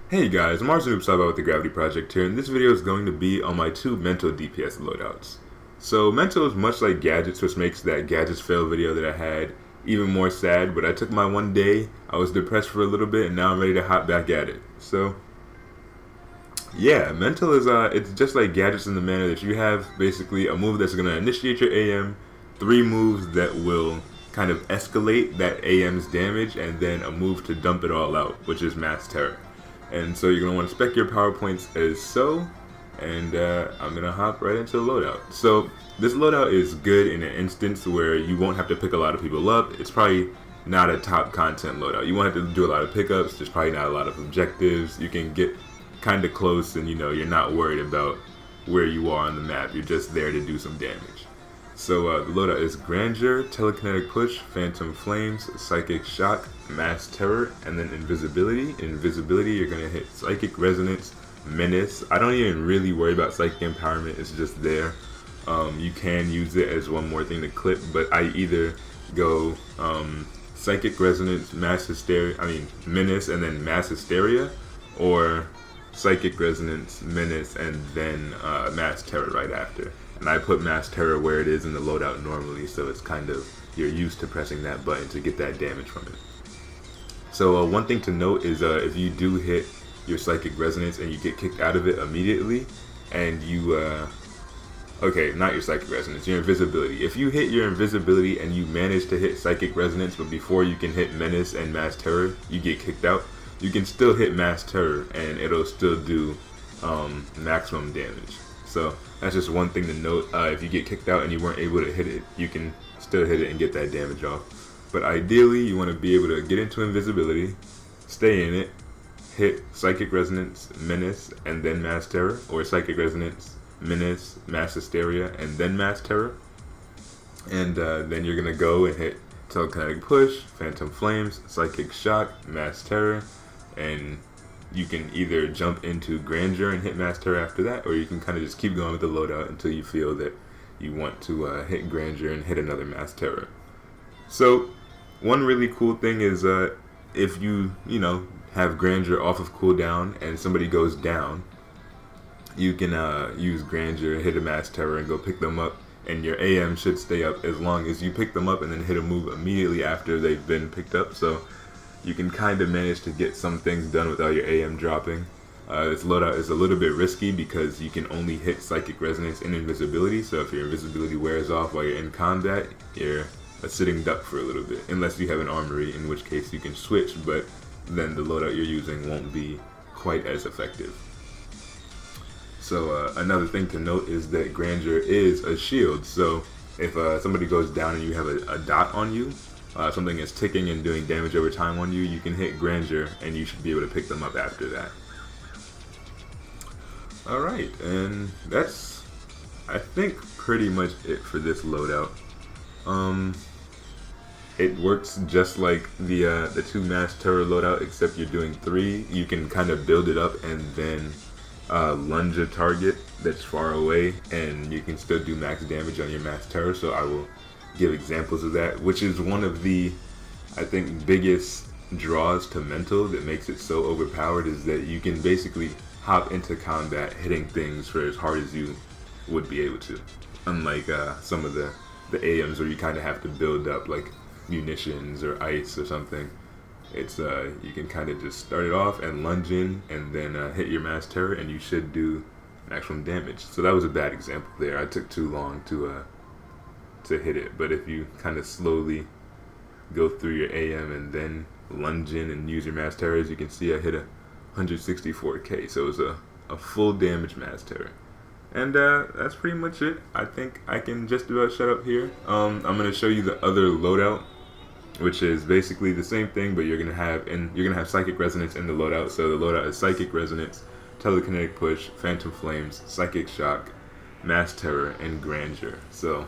Hey guys, Mars Noob Saba with the Gravity Project here, and this video is going to be on my two mental DPS loadouts. So mental is much like gadgets, which makes that gadgets fail video that I had even more sad, but I took my one day, I was depressed for a little bit, and now I'm ready to hop back at it. So yeah, mental is it's just like gadgets in the manner that you have basically a move that's going to initiate your AM, three moves that will kind of escalate that AM's damage, and then a move to dump it all out, which is Mass Terror. And so you're going to want to spec your PowerPoints as so, and I'm going to hop right into the loadout. So this loadout is good in an instance where you won't have to pick a lot of people up. It's probably not a top content loadout. You won't have to do a lot of pickups. There's probably not a lot of objectives. You can get kind of close and you're not worried about where you are on the map. You're just there to do some damage. So the loadout is Grandeur, Telekinetic Push, Phantom Flames, Psychic Shock, Mass Terror, and then Invisibility. Invisibility, you're going to hit Psychic Resonance, Menace. I don't even really worry about Psychic Empowerment, it's just there. You can use it as one more thing to clip, but I either go Psychic Resonance, Menace, and then Mass Hysteria, or Psychic Resonance, Menace, and then Mass Terror right after. And I put Mass Terror where it is in the loadout normally, so it's kind of, you're used to pressing that button to get that damage from it. So one thing to note is if you do hit your Psychic Resonance and you get kicked out of it immediately, and you, okay, not your Psychic Resonance, your Invisibility. If you hit your Invisibility and you manage to hit Psychic Resonance, but before you can hit Menace and Mass Terror, you get kicked out, you can still hit Mass Terror and it'll still do maximum damage. So that's just one thing to note. If you get kicked out and you weren't able to hit it, you can still hit it and get that damage off. But ideally, you want to be able to get into Invisibility, stay in it, hit Psychic Resonance, Menace, and then Mass Terror, or Psychic Resonance, Menace, Mass Hysteria, and then Mass Terror. And then you're going to go and hit Telekinetic Push, Phantom Flames, Psychic Shock, Mass Terror, and you can either jump into Grandeur and hit Mass Terror after that, or you can kind of just keep going with the loadout until you feel that you want to hit Grandeur and hit another Mass Terror. So one really cool thing is if you have Grandeur off of cooldown and somebody goes down, you can use Grandeur, hit a Mass Terror, and go pick them up, and your AM should stay up as long as you pick them up and then hit a move immediately after they've been picked up. So you can kind of manage to get some things done without your AM dropping. This loadout is a little bit risky because you can only hit Psychic Resonance and Invisibility, so if your Invisibility wears off while you're in combat, you're a sitting duck for a little bit, unless you have an armory, in which case you can switch, but then the loadout you're using won't be quite as effective. So another thing to note is that Grandeur is a shield, so if somebody goes down and you have a dot on you, something is ticking and doing damage over time on you, you can hit Grandeur and you should be able to pick them up after that. Alright, and that's, I think, pretty much it for this loadout. It works just like the two Mass Terror loadout, except you're doing three. You can kind of build it up and then lunge a target that's far away, and you can still do max damage on your Mass Terror, so I will give examples of that, which is one of the, I think, biggest draws to mental that makes it so overpowered, is that you can basically hop into combat hitting things for as hard as you would be able to, unlike some of the AMs where you kind of have to build up, like munitions or ice or something. It's you can kind of just start it off and lunge in and then hit your Mass Terror and you should do maximum damage. So that was a bad example there. I took too long to hit it, but if you kind of slowly go through your AM and then lunge in and use your Mass Terror, as you can see, I hit 164k, so it was a full damage Mass Terror. And that's pretty much it. I think I can just about shut up here. I'm gonna show you the other loadout, which is basically the same thing, but you're gonna have Psychic Resonance in the loadout. So the loadout is Psychic Resonance, Telekinetic Push, Phantom Flames, Psychic Shock, Mass Terror, and Grandeur. So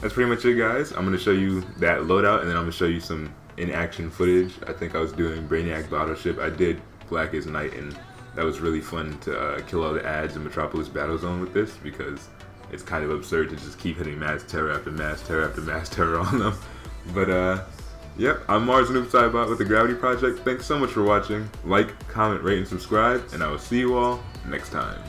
that's pretty much it, guys. I'm going to show you that loadout, and then I'm going to show you some in-action footage. I think I was doing Brainiac Battleship. I did Black as Night, and that was really fun to kill all the ads in Metropolis Battle Zone with this, because it's kind of absurd to just keep hitting Mass Terror after Mass Terror after Mass Terror on them. But Yep, I'm Mars Noob Saibot with the Gravity Project. Thanks so much for watching. Like, comment, rate, and subscribe, and I will see you all next time.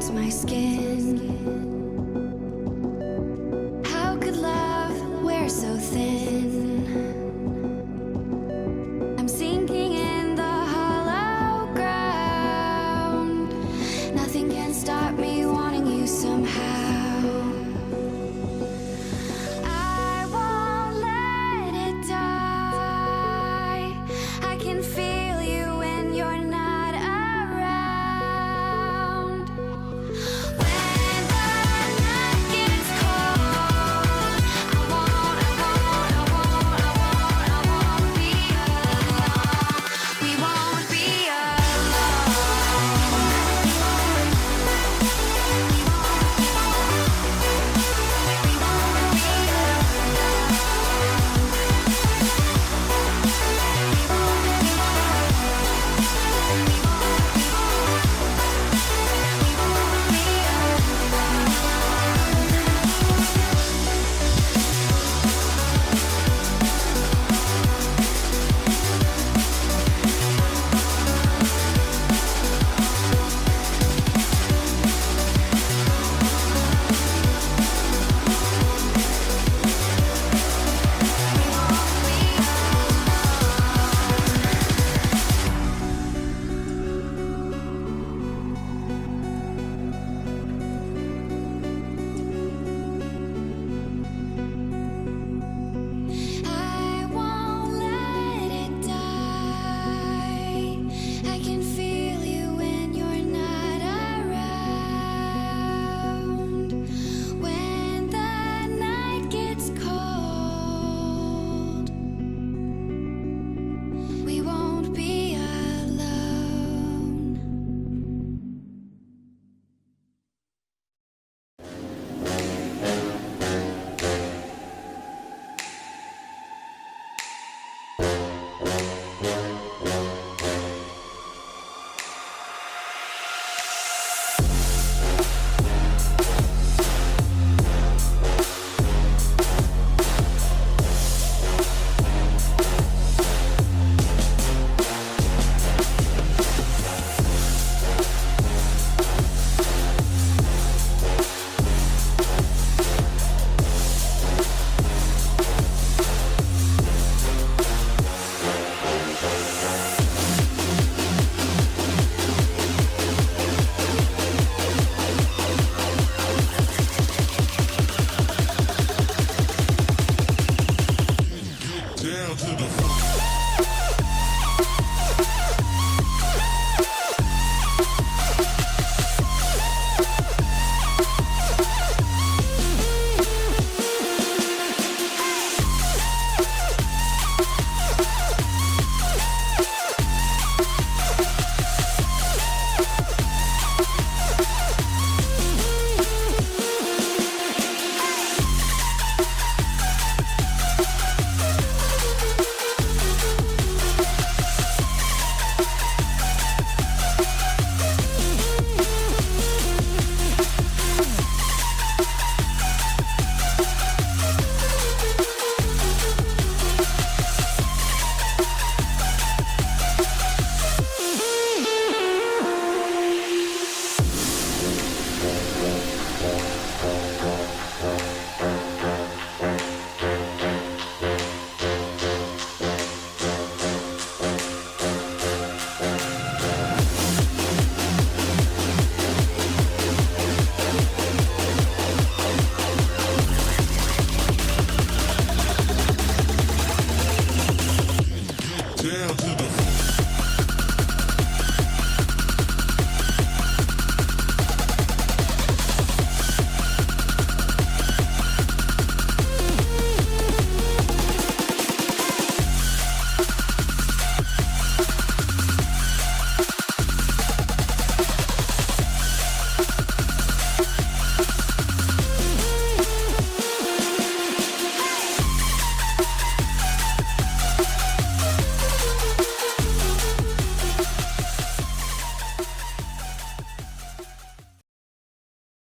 burns my skin. How could love wear so thin?